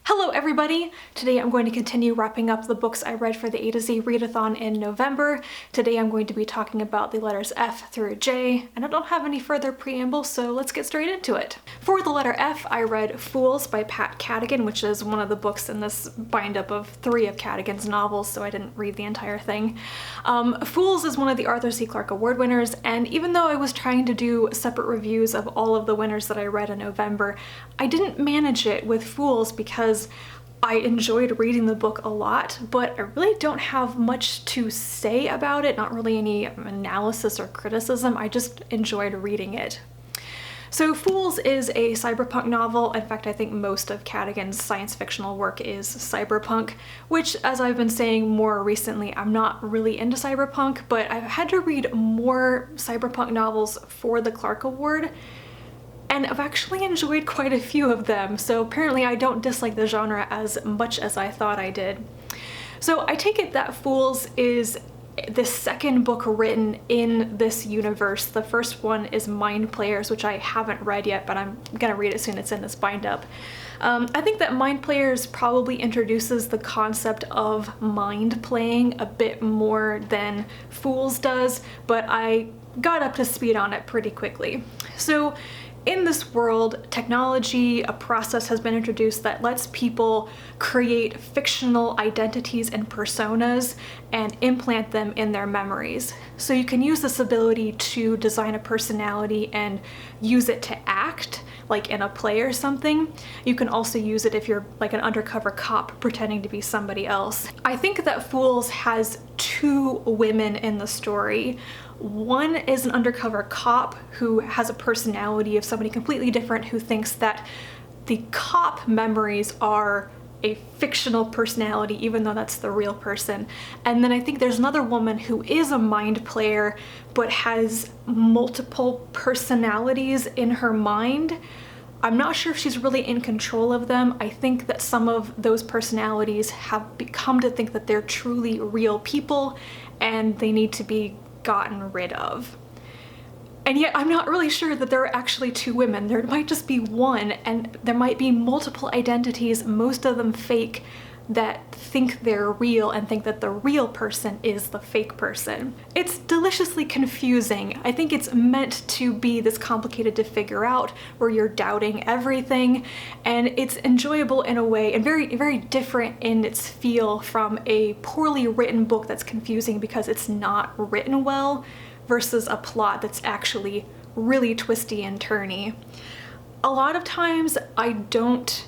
Hello everybody! Today I'm going to continue wrapping up the books I read for the AtoZReadathon in November. Today I'm going to be talking about the letters F through J, and I don't have any further preamble, so let's get straight into it. For the letter F, I read Fools by Pat Cadigan, which is one of the books in this bind-up of 3 of Cadigan's novels, so I didn't read the entire thing. Fools is one of the Arthur C. Clarke Award winners, and even though I was trying to do separate reviews of all of the winners that I read in November, I didn't manage it with Fools because I enjoyed reading the book a lot, but I really don't have much to say about it, not really any analysis or criticism. I just enjoyed reading it. So Fools is a cyberpunk novel. In fact, I think most of Cadigan's science fictional work is cyberpunk, which, as I've been saying more recently, I'm not really into cyberpunk, but I've had to read more cyberpunk novels for the Clarke Award, and I've actually enjoyed quite a few of them, so apparently I don't dislike the genre as much as I thought I did. So I take it that Fools is the second book written in this universe. The first one is Mind Players, which I haven't read yet, but I'm gonna read it soon. It's in this bind-up. I think that Mind Players probably introduces the concept of mind playing a bit more than Fools does, but I got up to speed on it pretty quickly. So in this world, technology, a process has been introduced that lets people create fictional identities and personas and implant them in their memories. So you can use this ability to design a personality and use it to act, like in a play or something. You can also use it if you're like an undercover cop pretending to be somebody else. I think that Fools has 2 women in the story. One is an undercover cop who has a personality of somebody completely different, who thinks that the cop memories are a fictional personality even though that's the real person. And then I think there's another woman who is a mind player but has multiple personalities in her mind. I'm not sure if she's really in control of them. I think that some of those personalities have come to think that they're truly real people and they need to be gotten rid of. And yet I'm not really sure that there are actually 2 women. There might just be one, and there might be multiple identities, most of them fake, that think they're real and think that the real person is the fake person. It's deliciously confusing. I think it's meant to be this complicated to figure out, where you're doubting everything, and it's enjoyable in a way and very, very different in its feel from a poorly written book that's confusing because it's not written well, versus a plot that's actually really twisty and turny. A lot of times I don't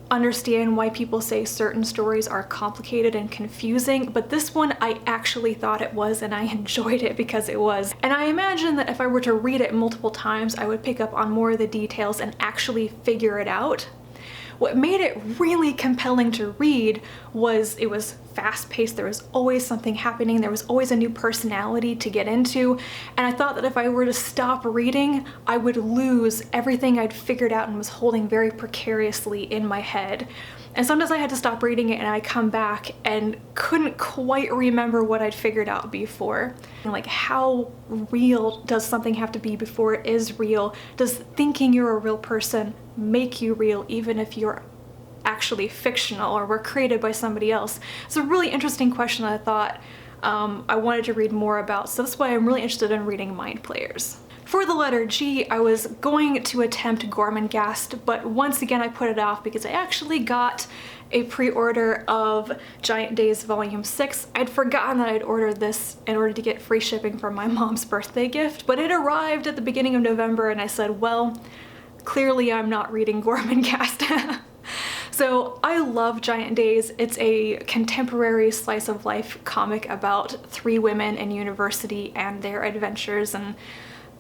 understand why people say certain stories are complicated and confusing, but this one I actually thought it was, and I enjoyed it because it was. And I imagine that if I were to read it multiple times, I would pick up on more of the details and actually figure it out. What made it really compelling to read was it was fast-paced. There was always something happening. There was always a new personality to get into. And I thought that if I were to stop reading, I would lose everything I'd figured out and was holding very precariously in my head. And sometimes I had to stop reading it and I'd come back and couldn't quite remember what I'd figured out before. Like, how real does something have to be before it is real? Does thinking you're a real person make you real even if you're actually fictional or were created by somebody else? It's a really interesting question that I thought I wanted to read more about, so that's why I'm really interested in reading Mind Players. For the letter G, I was going to attempt Gormenghast, but once again I put it off because I actually got a pre-order of Giant Days Volume 6. I'd forgotten that I'd ordered this in order to get free shipping for my mom's birthday gift, but it arrived at the beginning of November and I said, well, clearly I'm not reading Gormenghast. So I love Giant Days. It's a contemporary slice of life comic about 3 women in university and their adventures and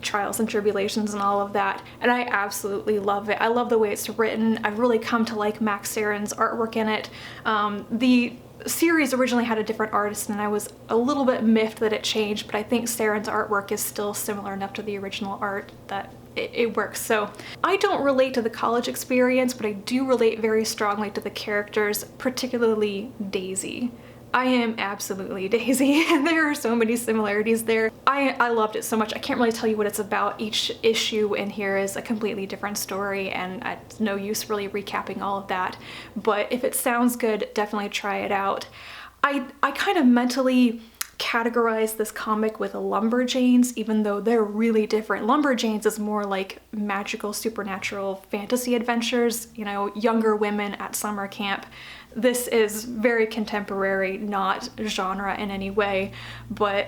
trials and tribulations and all of that, and I absolutely love it. I love the way it's written. I've really come to like Max Sarin's artwork in it. The series originally had a different artist and I was a little bit miffed that it changed, but I think Sarin's artwork is still similar enough to the original art that it works. So I don't relate to the college experience, but I do relate very strongly to the characters, particularly Daisy. I am absolutely Daisy, and there are so many similarities there. I loved it so much. I can't really tell you what it's about. Each issue in here is a completely different story, and it's no use really recapping all of that. But if it sounds good, definitely try it out. I kind of mentally categorize this comic with Lumberjanes, even though they're really different. Lumberjanes is more like magical, supernatural fantasy adventures, you know, younger women at summer camp. This is very contemporary, not genre in any way, but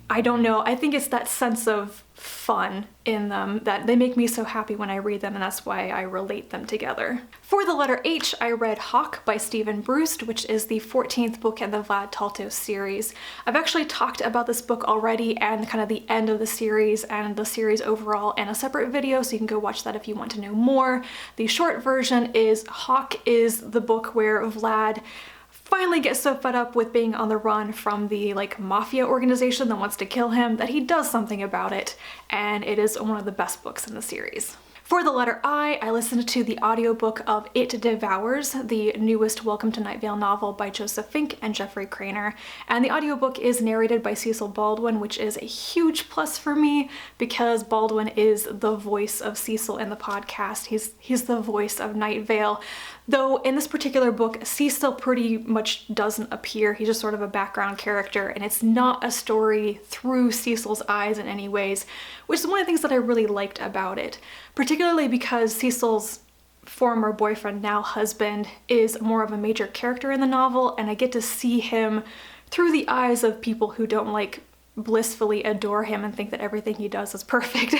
I don't know. I think it's that sense of fun in them that they make me so happy when I read them, and that's why I relate them together. For the letter H, I read Hawk by Stephen Brust, which is the 14th book in the Vlad Tolstos series. I've actually talked about this book already and kind of the end of the series and the series overall in a separate video, so you can go watch that if you want to know more. The short version is Hawk is the book where Vlad finally gets so fed up with being on the run from the mafia organization that wants to kill him that he does something about it, and it is one of the best books in the series. For the letter I listened to the audiobook of It Devours, the newest Welcome to Night Vale novel by Joseph Fink and Jeffrey Cranor, and the audiobook is narrated by Cecil Baldwin, which is a huge plus for me because Baldwin is the voice of Cecil in the podcast. He's the voice of Night Vale. Though in this particular book, Cecil pretty much doesn't appear. He's just sort of a background character, and it's not a story through Cecil's eyes in any ways, which is one of the things that I really liked about it. Particularly because Cecil's former boyfriend, now husband, is more of a major character in the novel, and I get to see him through the eyes of people who don't blissfully adore him and think that everything he does is perfect.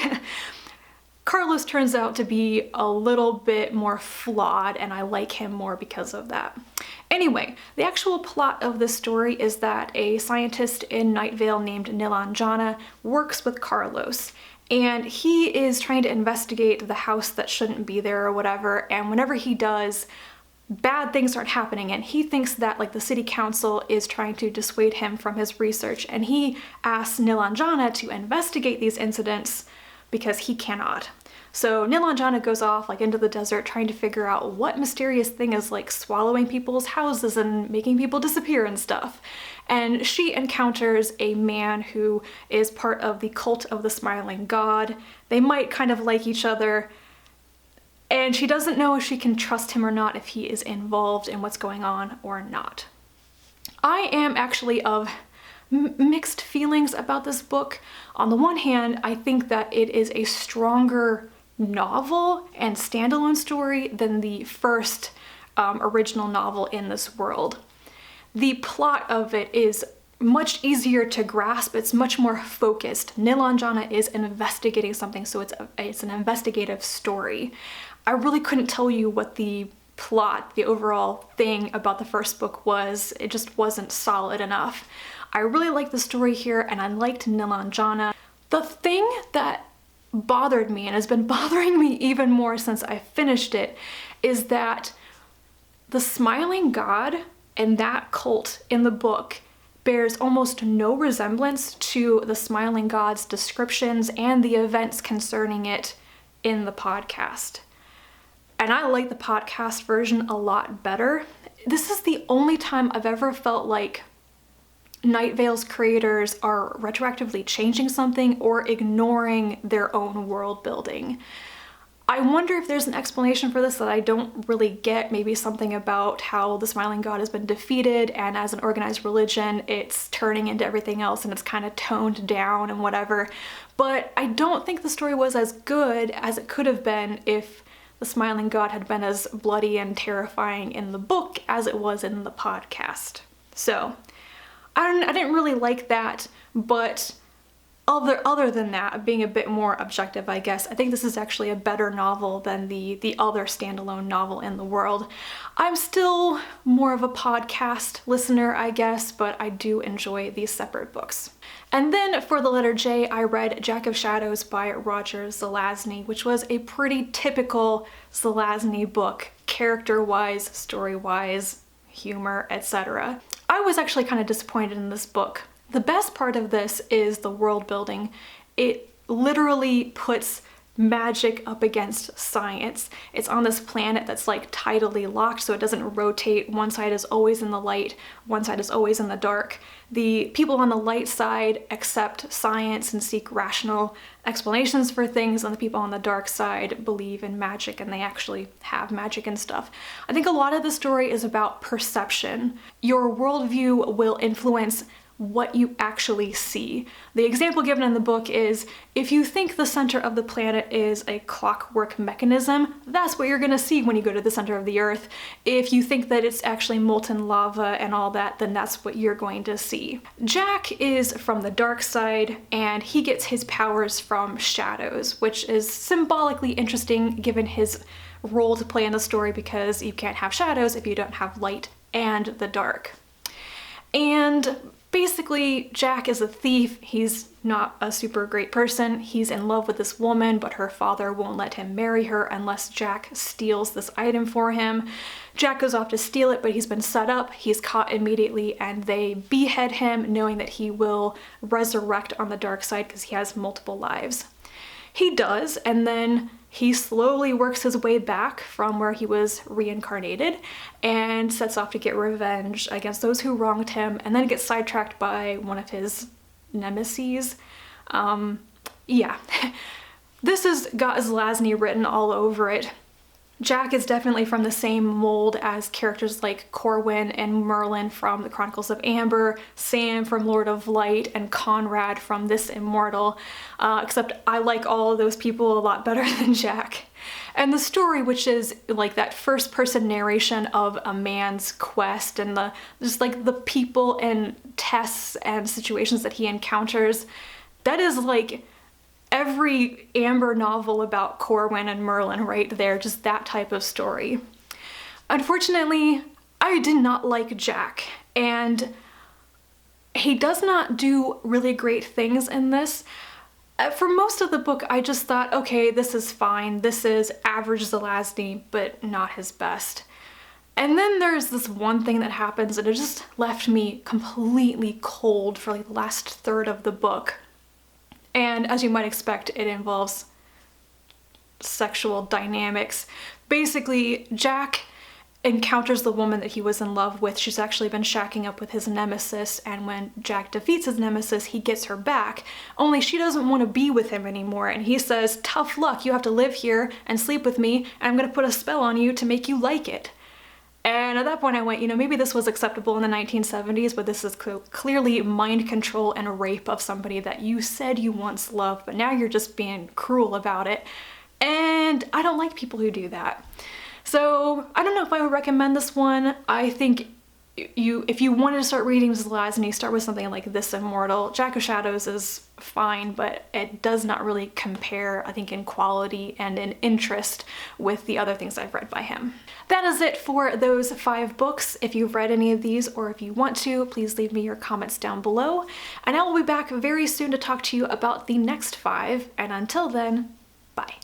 Carlos turns out to be a little bit more flawed, and I like him more because of that. Anyway, the actual plot of this story is that a scientist in Night Vale named Nilanjana works with Carlos, and he is trying to investigate the house that shouldn't be there or whatever, and whenever he does, bad things start happening, and he thinks that the city council is trying to dissuade him from his research, and he asks Nilanjana to investigate these incidents because he cannot. So Nilanjana goes off into the desert trying to figure out what mysterious thing is swallowing people's houses and making people disappear and stuff. And she encounters a man who is part of the cult of the Smiling God. They might kind of like each other, and she doesn't know if she can trust him or not, if he is involved in what's going on or not. I am actually of mixed feelings about this book. On the one hand, I think that it is a stronger novel and standalone story than the first original novel in this world. The plot of it is much easier to grasp. It's much more focused. Nilanjana is investigating something, so it's an investigative story. I really couldn't tell you what the plot, the overall thing about the first book was. It just wasn't solid enough. I really liked the story here, and I liked Nilanjana. The thing that bothered me, and has been bothering me even more since I finished it, is that the Smiling God and that cult in the book bears almost no resemblance to the Smiling God's descriptions and the events concerning it in the podcast. And I like the podcast version a lot better. This is the only time I've ever felt like Night Vale's creators are retroactively changing something or ignoring their own world building. I wonder if there's an explanation for this that I don't really get. Maybe something about how the Smiling God has been defeated, and as an organized religion, it's turning into everything else and it's kind of toned down and whatever. But I don't think the story was as good as it could have been if the Smiling God had been as bloody and terrifying in the book as it was in the podcast. So I didn't really like that, but other than that, being a bit more objective, I guess, I think this is actually a better novel than the other standalone novel in the world. I'm still more of a podcast listener, I guess, but I do enjoy these separate books. And then for the letter J, I read Jack of Shadows by Roger Zelazny, which was a pretty typical Zelazny book, character-wise, story-wise, humor, etc. I was actually kind of disappointed in this book. The best part of this is the world building. It literally puts magic up against science. It's on this planet that's like tidally locked, so it doesn't rotate. One side is always in the light, one side is always in the dark. The people on the light side accept science and seek rational explanations for things, and the people on the dark side believe in magic and they actually have magic and stuff. I think a lot of the story is about perception. Your worldview will influence what you actually see. The example given in the book is, if you think the center of the planet is a clockwork mechanism, that's what you're gonna see when you go to the center of the earth. If you think that it's actually molten lava and all that, then that's what you're going to see. Jack is from the dark side, and he gets his powers from shadows, which is symbolically interesting given his role to play in the story, because you can't have shadows if you don't have light and the dark. And basically, Jack is a thief. He's not a super great person. He's in love with this woman, but her father won't let him marry her unless Jack steals this item for him. Jack goes off to steal it, but he's been set up. He's caught immediately, and they behead him, knowing that he will resurrect on the dark side because he has multiple lives. He does, and then he slowly works his way back from where he was reincarnated and sets off to get revenge against those who wronged him, and then gets sidetracked by one of his nemeses. Yeah. This has got Zelazny written all over it. Jack is definitely from the same mold as characters like Corwin and Merlin from the Chronicles of Amber, Sam from Lord of Light, and Conrad from This Immortal, except I like all of those people a lot better than Jack. And the story, which is like that first person narration of a man's quest and just like the people and tests and situations that he encounters, that is like every Amber novel about Corwin and Merlin right there, just that type of story. Unfortunately, I did not like Jack, and he does not do really great things in this. For most of the book, I just thought, okay, this is fine. This is average Zelazny, but not his best. And then there's this one thing that happens, and it just left me completely cold for like the last third of the book. And as you might expect, it involves sexual dynamics. Basically, Jack encounters the woman that he was in love with. She's actually been shacking up with his nemesis, and when Jack defeats his nemesis, he gets her back. Only she doesn't want to be with him anymore, and he says, tough luck, you have to live here and sleep with me, and I'm gonna put a spell on you to make you like it. And at that point I went, you know, maybe this was acceptable in the 1970s, but this is clearly mind control and rape of somebody that you said you once loved, but now you're just being cruel about it. And I don't like people who do that. So I don't know if I would recommend this one. I think if you wanted to start reading Zelazny, start with something like This Immortal. Jack of Shadows is fine, but it does not really compare, I think, in quality and in interest with the other things I've read by him. That is it for those 5 books. If you've read any of these, or if you want to, please leave me your comments down below. And I will be back very soon to talk to you about the next 5. And until then, bye.